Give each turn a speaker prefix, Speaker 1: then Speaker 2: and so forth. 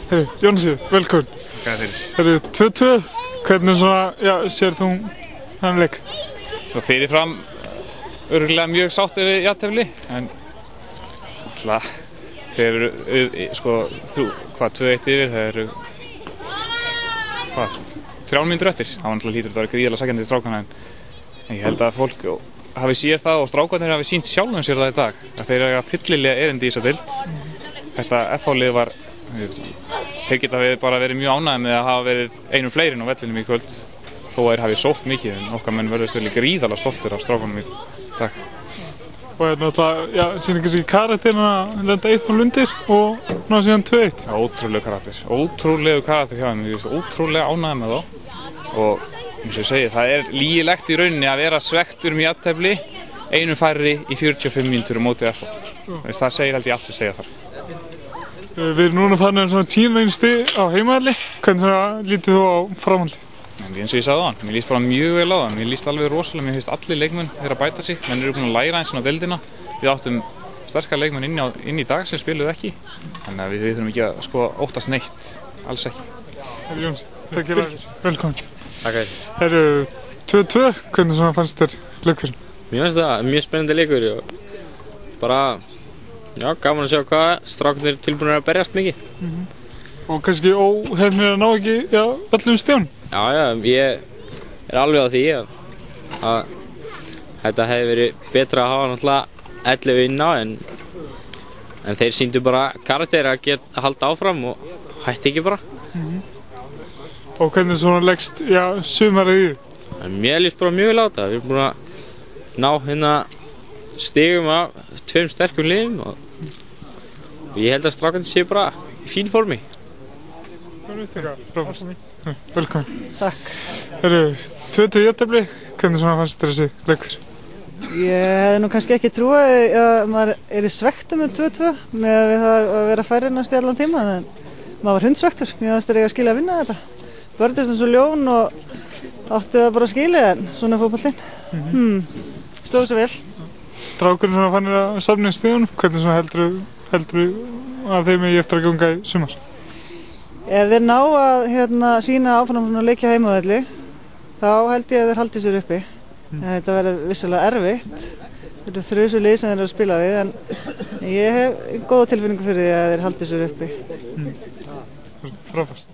Speaker 1: Herru, Jónsi, velkomin.
Speaker 2: Hvað fyrir?
Speaker 1: Herru, 2-2, hvernig sér þú þann leik?
Speaker 2: Fyrirfram örugglega mjög sáttur við jafntefli, en alltaf þeir eru, 2-1 yfir, það eru, 3 mínútur eftir. Það var náttúrulega hlýtur að vera gríðarlega sækjandi til strákana, en ég held að fólk hafi séð það og strákarnir hafi sýnt sjálfum sér það í dag, að þeir eiga fyllilega erindi í þessa deild. Þetta FH-lið var, þeir geta bara verið mjög ánægðir með að hafa verið einum fleiri á vellinum í kvöld, þó að þeir hafi sótt mikið, en okkar menn verðast verið gríðarlega stoltir af strákunum í dag.
Speaker 1: Og náttúrulega, sýnir kannski karakterinn að lenda 1-0 undir og ná síðan 2-1.
Speaker 2: Ótrúlegu karakter hjá þeim, ég veist ótrúlega ánægður með þá. Og eins og ég segi, það er lygilegt í rauninni að vera svektur með jafntefli, einum færri í 45 mínútur á móti FH. Það segir held ég allt sem segja þar.
Speaker 1: Við erum núna farin svona 10 stig á heimavelli, hvernig lítið þú á framhaldi?
Speaker 2: Eins og ég sagði á hann, mér líst bara mjög vel á það, mér líst alveg rosalega, mér finnst allir leikmenn þeirra að bæta sig, menn eru búin að læra eins og deildina, við áttum sterkar leikmenn inn í dag sem spiluðu ekki, þannig að við þurfum ekki að óttast neitt, alls ekki.
Speaker 1: Herru Jóns, takk fyrir, velkomin.
Speaker 3: Takk fyrir.
Speaker 1: Herru, 2-2, hvernig fannst þér leikurinn?
Speaker 3: Mér finnst það mjög spennandi leikur og bara, gaman að sjá hvað strákarnir tilbúinir að berjast mikið.
Speaker 1: Og kannski óhefnir að ná ekki öllum stigunum?
Speaker 3: Já, ég er alveg á því að þetta hefði verið betra að hafa náttúrulega 11 inn á, en þeir sýndu bara karakter að geta halda áfram og hætti ekki bara.
Speaker 1: Og hvernig leggst sumarið í?
Speaker 3: Mér líst bara mjög vel á þetta, við erum búin að ná stigum af 2 sterkum liðum og ég held að strákarnir séu bara í fín formi.
Speaker 1: Velkomin.
Speaker 4: Takk.
Speaker 1: Herru, 2-2 jafntefli, hvernig fannst þér þessi leikur?
Speaker 4: Ég hefði nú kannski ekki trúið að maður er í svektu með 2-2 með það að vera færri næstu í allan tíma, en maður var hundsvektur. Mér fannst þeir eiga að skilja að vinna þetta. Börnist eins og ljón og áttu það bara að skilja, en svona er fótboltinn. Stóðu svo vel.
Speaker 1: Strákurinn fannir að safna í stigunum, hvernig heldur að þeim eigi eftir að ganga í sumar?
Speaker 4: Ef þeir ná að sýna áfram svona leikja heimavelli, þá held ég að þeir haldi sér uppi. Þetta verður vissulega erfitt. Þetta er þrjusu lið sem þeir eru að spila við, en ég hef góða tilfinningu fyrir því að þeir haldi sér uppi.
Speaker 1: Frábært.